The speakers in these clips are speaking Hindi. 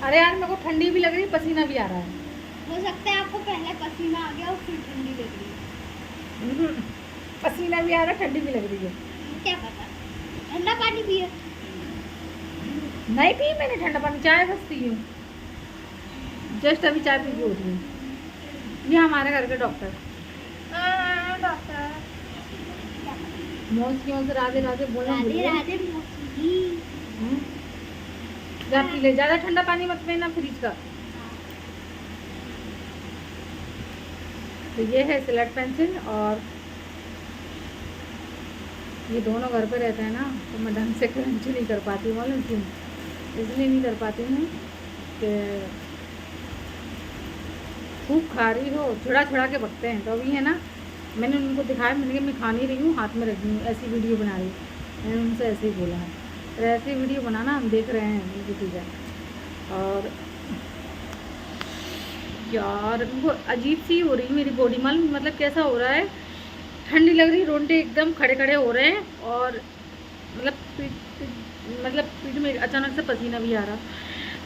अरे यार मेरे को ठंडी भी लग रही है, पसीना भी आ रहा है। हो सकता है आपको पहले पसीना आ गया और फिर ठंडी लग रही हम्म, पसीना भी आ रहा है, ठंडी भी लग रही है। क्या पता। ठंडा पानी पिए। नहीं पी मैंने ठंडा पानी, चाय बस पी हूँ। जस्ट अभी चाय पी के उठी हूँ। ये हमारे घर के डॉक्टर डॉक्टर मौसियों से राधे राधे बोलना भूल राधे गए। राधे मौसी। हम्म, जा पी ले, ज़्यादा ठंडा पानी मत पीना फ्रिज का। तो ये है सिलेट पेंसिल, और ये दोनों घर पे रहते हैं ना, तो मैं ढंग से क्रंच नहीं कर पाती हूँ। मालूम क्यों? इसलिए नहीं कर पाती हूँ कि खूब खा रही हो, छुड़ा छुड़ा के बकते हैं। तो अभी है ना, मैंने उनको दिखाया, मैंने कहा मैं खा नहीं रही हूँ, हाथ में रख रही हूँ, ऐसी वीडियो बना रही हूँ। मैंने उनसे ऐसे ही बोला है, तो ऐसी वीडियो बनाना हम देख रहे हैं उनकी चीज़ें। और यार वो अजीब सी हो रही मेरी बॉडी, मालूम मतलब कैसा हो रहा है? ठंडी लग रही, रोंडे एकदम खड़े खड़े हो रहे हैं, और पीठ में अचानक से पसीना भी आ रहा,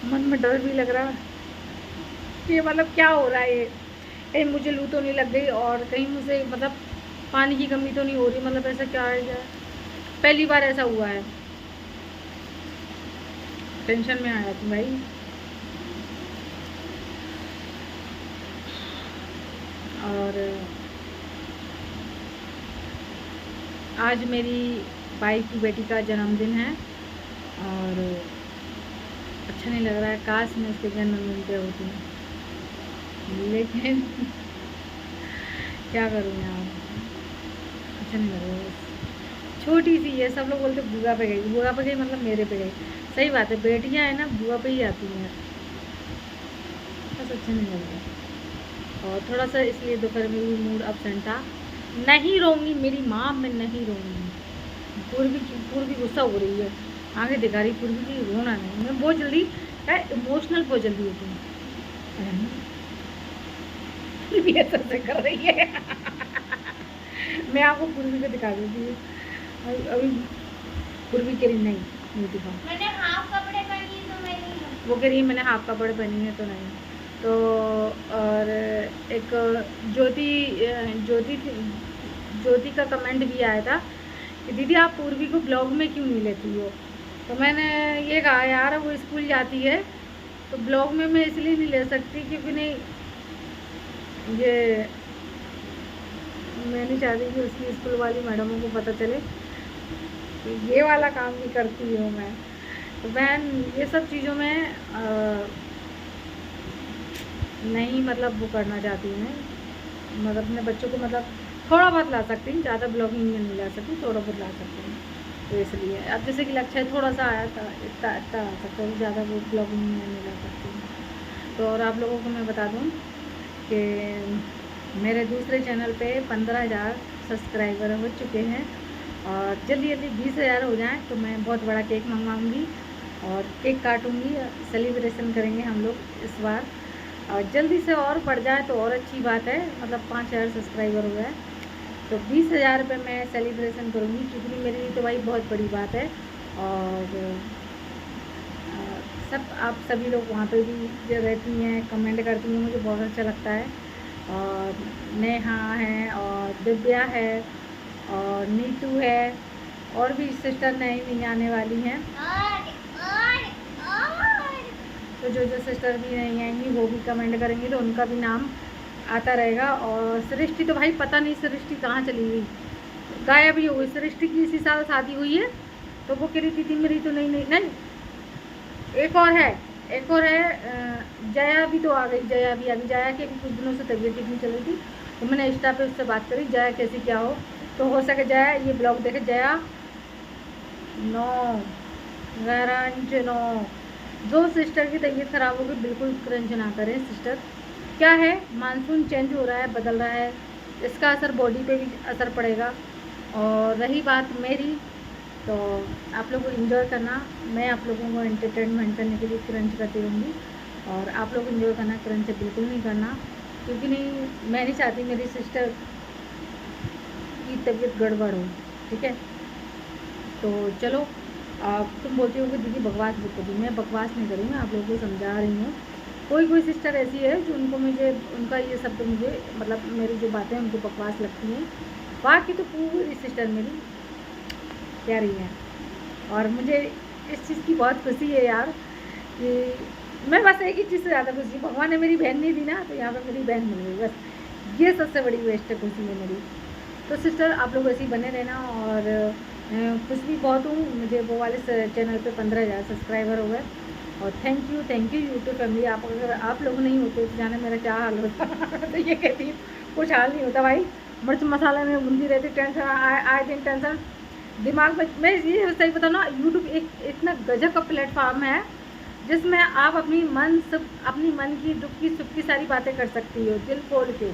मन में डर भी लग रहा कि मतलब क्या हो रहा है ये, कहीं मुझे लू तो नहीं लग गई, और कहीं मुझे मतलब पानी की कमी तो नहीं हो रही, मतलब ऐसा क्या है? पहली बार ऐसा हुआ है। टेंशन में आया थी भाई। और आज मेरी भाई की बेटी का जन्मदिन है, और अच्छा नहीं लग रहा है, काश मैं उसके जन्मदिन पे होती, लेकिन क्या करूँ यार, अच्छा नहीं लग रहा है। छोटी सी है, सब लोग बोलते बुआ पे गई, बुआ पे गई मतलब मेरे पे गई। सही बात है, बेटियां है ना बुआ पे ही आती हैं, बस अच्छा नहीं लग रहा। और थोड़ा सा इसलिए दोपहर में भी मूड अपसेंट था। नहीं रोऊंगी मेरी माँ, मैं नहीं रोऊंगी। पूर्वी गुस्सा हो रही है, आगे दिखा रही पूर्वी की रोना नहीं, मैं बहुत जल्दी इमोशनल बहुत जल्दी होती हूँ। पूर्वी ऐसा से कर रही है। मैं आपको पूर्वी को दिखा देती हूँ। अभी पूर्वी कह रही नहीं, नहीं दिखा। मैंने हाफ कपड़े पहनी तो मैं नहीं हूँ। वो कह रही है मैंने हाफ कपड़े पहनी है तो नहीं। तो और एक ज्योति ज्योति ज्योति का कमेंट भी आया था कि दीदी आप पूर्वी को ब्लॉग में क्यों नहीं लेती हो? तो मैंने ये कहा यार वो स्कूल जाती है, तो ब्लॉग में मैं इसलिए नहीं ले सकती क्योंकि नहीं, ये मैं नहीं चाहती कि उसकी स्कूल वाली मैडमों को पता चले कि ये वाला काम भी करती हूँ मैं। तो बहन ये सब चीज़ों में नहीं मतलब वो करना चाहती हूँ मैं, मतलब अपने बच्चों को मतलब थोड़ा बहुत ला सकती हूँ, ज़्यादा ब्लॉगिंग में नहीं ला सकती, थोड़ा बहुत ला सकती हूँ। तो इसलिए अब जैसे कि लक्ष्य थोड़ा सा आया था, इतना इतना आ सकता है, ज़्यादा वो ब्लॉगिंग में नहीं ला सकती हूँ। तो और आप लोगों को मैं बता दूँ कि मेरे दूसरे चैनल पे 15,000 सब्सक्राइबर हो चुके हैं, और जल्दी जल्दी 20,000 हो जाएं तो मैं बहुत बड़ा केक मंगवाऊँगी और केक काटूँगी, सेलिब्रेशन करेंगे हम लोग इस बार। और जल्दी से और बढ़ जाए तो और अच्छी बात है, मतलब 5,000 सब्सक्राइबर हो गए तो 20,000 पे मैं सेलिब्रेशन करूँगी, क्योंकि मेरे लिए तो भाई बहुत बड़ी बात है। और सब आप सभी लोग वहाँ पे भी जो रहती हैं कमेंट करती हैं, मुझे बहुत अच्छा लगता है। और नेहा है, और दिव्या है, और नीतू है, और भी सिस्टर नई नई आने वाली हैं। तो जो जो सिस्टर भी नहीं आएंगी वो भी कमेंट करेंगी, तो उनका भी नाम आता रहेगा। और सृष्टि तो भाई पता नहीं सृष्टि कहाँ चली गई, गायब ही हो गई। सृष्टि की इसी साल शादी हुई है, तो वो कह रही थी मेरी तो नहीं नहीं नहीं। एक और है, एक और है, जया भी तो आ गई, जया भी आ गई। जया की कुछ दिनों से तबीयत ठीक नहीं चल रही थी, तो मैंने इंस्टा पे उससे बात करी, जया कैसी क्या हो। तो हो सके जया ये ब्लॉग देखे। जया नो क्रंच नो, जो सिस्टर की तबीयत ख़राब होगी बिल्कुल क्रंच ना करें सिस्टर। क्या है, मानसून चेंज हो रहा है, बदल रहा है, इसका असर बॉडी पे भी असर पड़ेगा। और रही बात मेरी, तो आप लोग को इन्जॉय करना, मैं आप लोगों को एंटरटेनमेंट करने के लिए क्रंच करती रहूँगी, और आप लोग इन्जॉय करना, क्रंच बिल्कुल नहीं करना, क्योंकि नहीं मैं नहीं चाहती मेरी सिस्टर की तबीयत गड़बड़ हो। ठीक है, तो चलो तुम बोलती हो कि दीदी बकवास मत करी, मैं बकवास नहीं करी, मैं आप लोगों को समझा रही हूँ। कोई कोई सिस्टर ऐसी है जो उनको मुझे उनका ये सब तो मुझे मतलब मेरी जो बातें उनको बकवास लगती हैं, बाकी तो पूरी सिस्टर मेरी प्यारी हैं। और मुझे इस चीज़ की बहुत खुशी है यार कि मैं बस एक ही चीज़ से ज़्यादा खुशी, भगवान ने मेरी बहन नहीं दी ना, तो यहाँ पर मेरी बहन मिल गई, बस ये सबसे बड़ी बेस्ट खुशी है मेरी। तो सिस्टर आप लोग ऐसे ही बने रहना। और खुश भी बहुत हूँ, मुझे वो वाले चैनल पे 15,000 सब्सक्राइबर हो गए। और थैंक यू यूट्यूब फैमिली। आप अगर आप लोग नहीं होते तो जाने मेरा क्या हाल होता तो ये कहती हूँ कुछ हाल नहीं होता भाई। मिर्च मसाले में भूनती रहती, टेंशन आए दिन टेंशन दिमाग में। मैं ये सही बताऊँ ना, यूट्यूब एक इतना गजब का प्लेटफॉर्म है जिसमें आप अपनी मन की दुख की सुख की सारी बातें कर सकती हो दिल खोल के।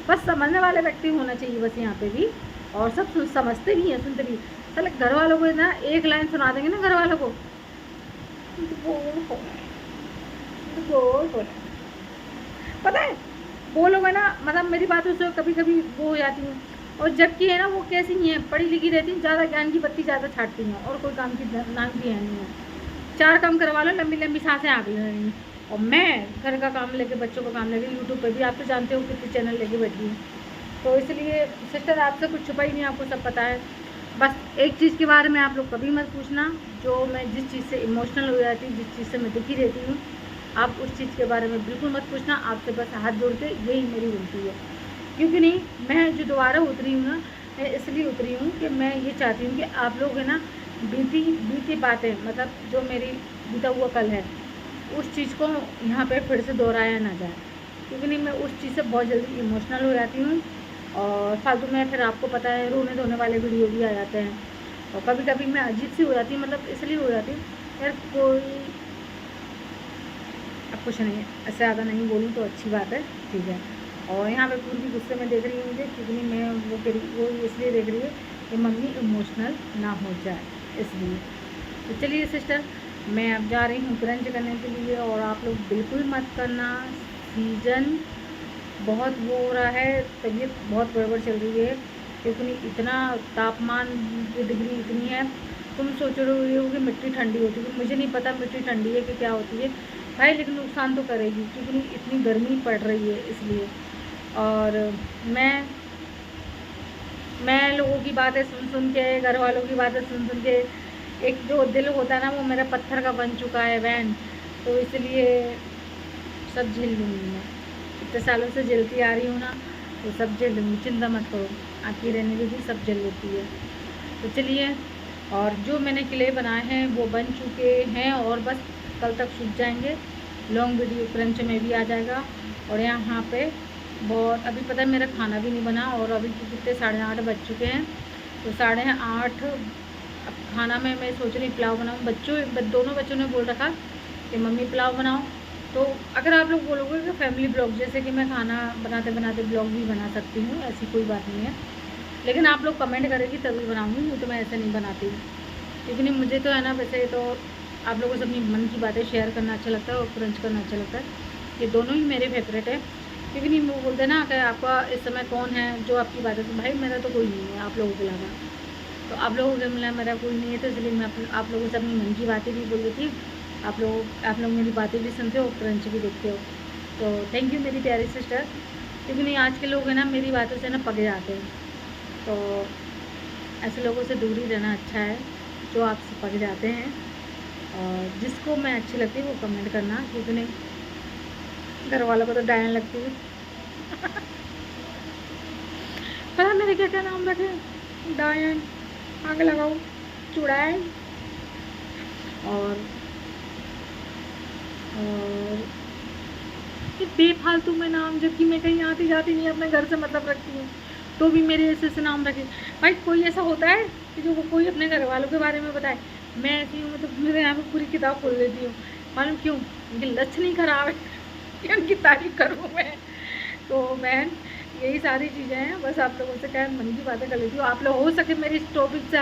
बस समझने वाले व्यक्ति होना चाहिए बस यहाँ पे भी। और सब समझते भी हैं, सुनते भी। चल घर वालों को ना एक लाइन सुना देंगे ना घर वालों को, पता है बोलोगे ना, मतलब मेरी बातों से कभी कभी वो हो जाती हूँ। और जबकि है ना वो कैसी नहीं है, पढ़ी लिखी रहती हैं, ज़्यादा ज्ञान की बत्ती ज़्यादा छाटती हैं और कोई काम की नाम भी है नहीं है। 4 काम करवा लो, लंबी लंबी सांसें आग ले रही हैं। और मैं घर का काम लेके, बच्चों का काम लेके, यूट्यूब पे भी आप तो जानते हो कितने चैनल लेके बैठी हूँ। तो इसलिए सिस्टर आपसे कुछ छुपा ही नहीं, आपको सब पता है। बस एक चीज़ के बारे में आप लोग कभी मत पूछना, जो मैं जिस चीज़ से इमोशनल हो जाती हूँ, जिस चीज़ से मैं दुखी रहती हूँ, आप उस चीज़ के बारे में बिल्कुल मत पूछना। आपसे बस हाथ जोड़ के यही मेरी विनती है। क्योंकि नहीं, मैं जो दोबारा उतरी हूँ ना, मैं इसलिए उतरी हूँ कि मैं ये चाहती हूँ कि आप लोग है ना बीती बातें, मतलब जो मेरी बीता हुआ कल है, उस चीज़ को यहाँ पे फिर से दोहराया ना जाए। क्योंकि नहीं, मैं उस चीज़ से बहुत जल्दी इमोशनल हो जाती हूँ और फालतू में फिर आपको पता है रोने धोने वाले वीडियो भी आ जाते हैं। और कभी कभी मैं अजीब सी हो जाती हूँ, मतलब इसलिए हो जाती हूँ यार कोई, अब कुछ नहीं है, ऐसे ज़्यादा नहीं बोलूँ तो अच्छी बात है, ठीक है। और यहाँ पे पूरी गुस्से में देख रही हूँ मुझे, क्योंकि मैं वो इसलिए देख रही है कि मम्मी इमोशनल ना हो जाए, इसलिए। तो चलिए सिस्टर, मैं अब जा रही हूँ क्रंच करने के लिए। और आप लोग बिल्कुल मत करना, सीज़न बहुत वो हो रहा है, तबीयत बहुत गड़बड़ चल रही है। क्योंकि इतना तापमान की डिग्री इतनी है, तुम सोच रहे हो कि मिट्टी ठंडी होती है, मुझे नहीं पता मिट्टी ठंडी है कि क्या होती है भाई, लेकिन नुकसान तो करेगी क्योंकि इतनी गर्मी पड़ रही है, इसलिए। और मैं लोगों की बातें सुन के, घर वालों की बातें सुन के, एक जो दिल होता है ना वो मेरा पत्थर का बन चुका है बहन। तो इसलिए सब झेल लूँगी मैं, इतने सालों से झेलती आ रही हूँ ना, तो सब झेल लूँगी, चिंता मत करो। आती रहने की भी सब झेल लेती है। तो चलिए, और जो मैंने किले बनाए हैं वो बन चुके हैं और बस कल तक सूख जाएंगे। लॉन्ग वीडियो क्रंच में भी आ जाएगा। और यहाँ पे बहुत अभी पता है मेरा खाना भी नहीं बना, और अभी कितने 8:30 बज चुके हैं, तो 8:30 अब खाना में मैं सोच रही पुलाव बनाऊँ। दोनों बच्चों ने बोल रखा कि मम्मी पुलाव बनाओ। तो अगर आप लोग बोलोगे कि फैमिली ब्लॉग, जैसे कि मैं खाना बनाते बनाते ब्लॉग भी बना सकती हूँ, ऐसी कोई बात नहीं है, लेकिन आप लोग कमेंट करेगी तभी बनाऊँगी, नहीं तो मैं ऐसे नहीं बनाती। क्योंकि नहीं, मुझे तो है ना, वैसे तो आप लोगों से अपनी मन की बातें शेयर करना अच्छा लगता है और क्रंच करना अच्छा लगता है, ये दोनों ही मेरे फेवरेट है। क्योंकि नहीं, वो बोलते ना कि आपका इस समय कौन है जो आपकी बातें, तो भाई मेरा तो कोई नहीं है आप लोगों के अलावा, तो आप लोगों के मिला मेरा कोई नहीं है। तो इसलिए मैं आप लोगों से अपनी मन की बातें भी बोल देती हूँ, आप लोग मेरी बातें भी सुनते हो, क्रंच भी देखते हो। तो थैंक यू मेरी प्यारी सिस्टर। क्योंकि नहीं, आज के लोग हैं ना मेरी बातों से ना पक जाते हैं, तो ऐसे लोगों से दूर ही रहना अच्छा है जो आपसे पक जाते हैं। और जिसको मैं अच्छी लगती है वो कमेंट करना, क्योंकि नहीं घर वालों को तो डायन लगती है। पता मेरे क्या क्या नाम रखे, डायन, आग लगाओ, चुड़ैल, और ये बेफालतू में नाम, जबकि मैं कहीं आती जाती नहीं, अपने घर से मतलब रखती हूँ, तो भी मेरे ऐसे नाम रखे। भाई कोई ऐसा होता है कि जो कोई अपने घर वालों के बारे में बताए, मैं ऐसी हूँ तो मेरे यहाँ पे पूरी किताब खोल लेती हूँ। मालूम क्यों? उनकी लक्षण ही खराब है कि उनकी तारीफ करूँ मैं। तो बहन यही सारी चीज़ें हैं, बस आप लोगों से क्या मन की बातें कर लेती हूँ। आप लोग हो सके मेरी इस टॉपिक से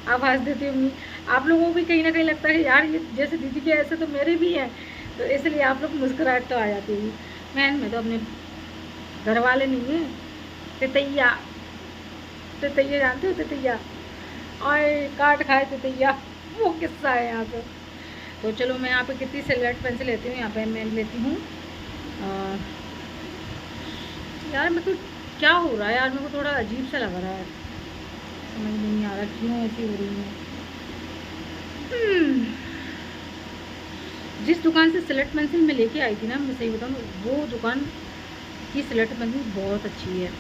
आवाज़ देती होंगी, आप लोगों को भी कहीं ना कहीं लगता है यार ये जैसे दीदी के ऐसे तो मेरे भी हैं, तो इसलिए आप लोग मुस्कुराहट तो आ जाती है। मैं तो अपने घर वाले नहीं है, तितैया जानते हो? तितैया और काट खाए तितैया। वो किस्सा है यहाँ पे। तो चलो मैं यहाँ पे कितनी सिलेक्ट पेंसिल लेती हूँ, यहाँ पे मैं लेती हूँ यार मेरे को क्या हो रहा है यार, मेरे को थोड़ा अजीब सा लग रहा है, समझ में नहीं आ रहा क्यों ऐसी हो रही है। जिस दुकान से सिलेक्ट पेंसिल मैं लेके आई थी ना, मैं सही बताऊँ, वो दुकान की सिलेक्ट पेंसिल बहुत अच्छी है।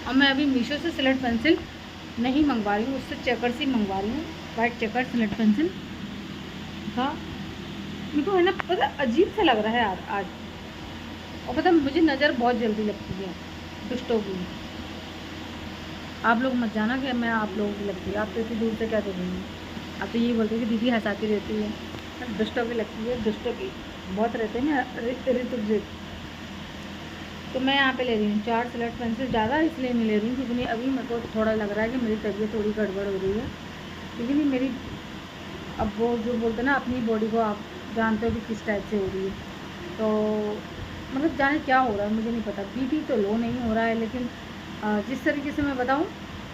और मैं अभी मीशो से सिलेक्ट पेंसिल नहीं मंगवा रही हूँ, उससे चेकर से मंगवा रही हूँ, वाइट चेकर सिलेक्ट पेंसिल का। मेरे को है ना पता अजीब सा लग रहा है यार आज। और पता मुझे नज़र बहुत जल्दी लगती है दुष्टों की। आप लोग मत जाना कि मैं आप लोगों की लगती है, आप तो इतनी दूर से क्या देख रही हैं। आप तो यही बोलते हैं कि दीदी हंसाती रहती है, दुष्टों की लगती है, दुष्टों की बहुत रहते हैं ना ऋतु। तो मैं यहाँ पे ले रही हूँ 4 सिलेक्ट पेंसिल, ज़्यादा इसलिए नहीं ले रही हूँ क्योंकि अभी मेरे को थोड़ा लग रहा है कि मेरी तबीयत थोड़ी गड़बड़ हो रही है। क्योंकि नहीं मेरी अब वो जो बोलते हैं ना अपनी बॉडी को आप जानते हो कि किस टाइप से हो रही है। तो मतलब जाने क्या हो रहा है मुझे नहीं पता, बीपी तो लो नहीं हो रहा है, लेकिन जिस तरीके से मैं बताऊँ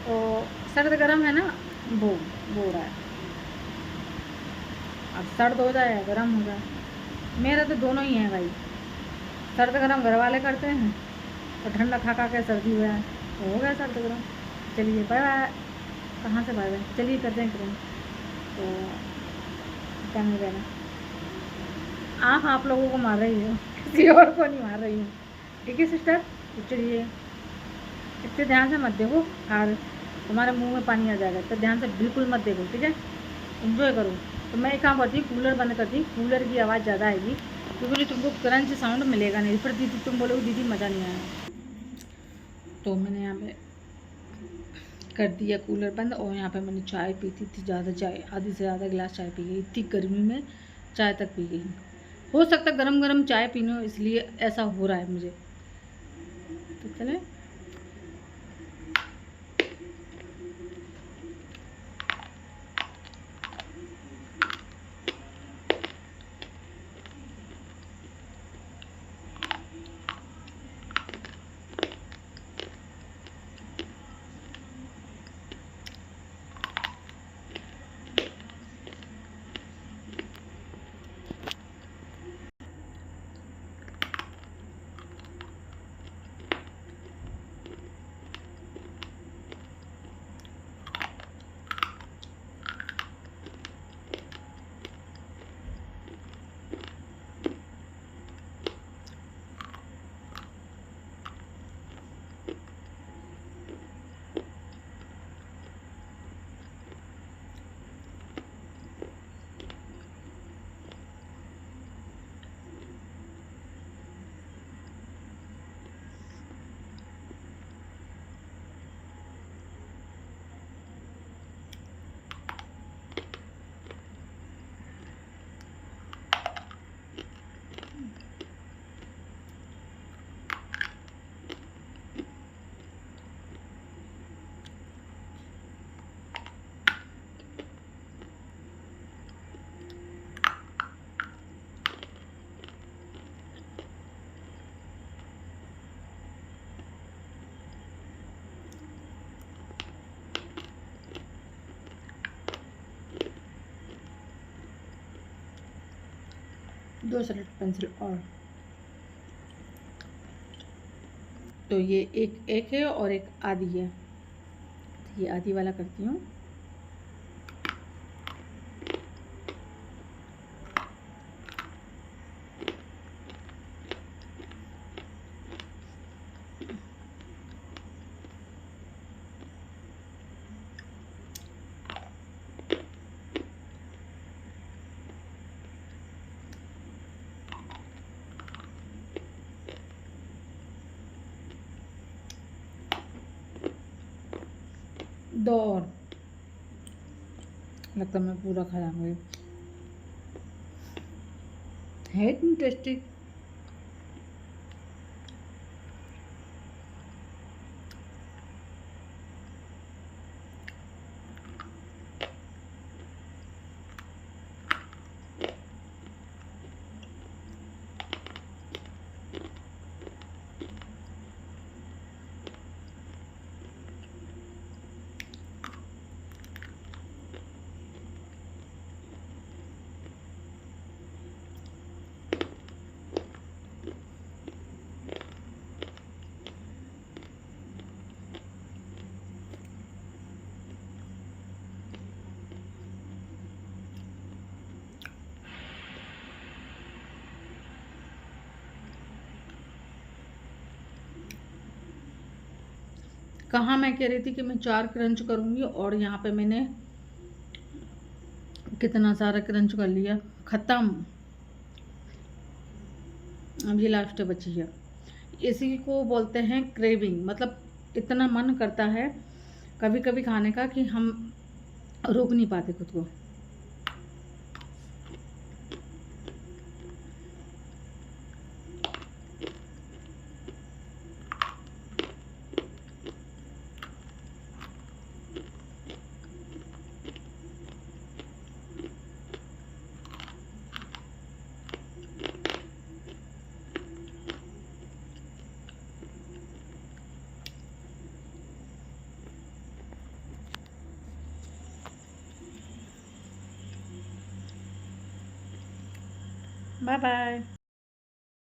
तो सर्द गर्म है ना, वो हो रहा है। अब सर्द हो जाए या गर्म हो जाए, मेरा तो दोनों ही है भाई। सर्द गर्म घर वाले करते हैं और ठंडा खा खा के सर्दी हुआ है तो हो गया सर्द गर्म। चलिए बाय बाय, कहाँ से बाय बाय, चलिए करते हैं करें तो क्या नहीं रहना। आप लोगों को मार रही हो, किसी और को नहीं मार रही हूँ, ठीक है सिस्टर। तो चलिए इतने ध्यान से मत देखो, और तुम्हारे मुंह में पानी आ जाएगा, इतना ध्यान से बिल्कुल मत देखो, ठीक है, एंजॉय करो। तो मैं एक काम करती हूँ, कूलर बंद करती हूँ, कूलर की आवाज़ ज़्यादा आएगी क्योंकि तुमको क्रंच साउंड मिलेगा नहीं, फिर दीदी तुम बोलोगे दीदी मज़ा नहीं आया। तो मैंने यहाँ पे कर दिया कूलर बंद, और यहाँ पे मैंने चाय पी थी ज़्यादा, चाय आधी से ज़्यादा गिलास चाय पी गई, इतनी गर्मी में चाय तक पी गई। हो सकता गरम गरम चाय पीनो इसलिए ऐसा हो रहा है मुझे। तो चले 2 सेलेक्ट पेंसिल और। तो ये एक है और एक आधी है, तो ये आधी वाला करती हूँ। दो और, लगता मैं पूरा खा जाऊंगी, है इतनी टेस्टी। कहाँ मैं कह रही थी कि मैं 4 क्रंच करूँगी और यहाँ पे मैंने कितना सारा क्रंच कर लिया, ख़त्म। अब ये लास्ट बची है। इसी को बोलते हैं क्रेविंग, मतलब इतना मन करता है कभी कभी खाने का कि हम रोक नहीं पाते खुद को। Bye bye.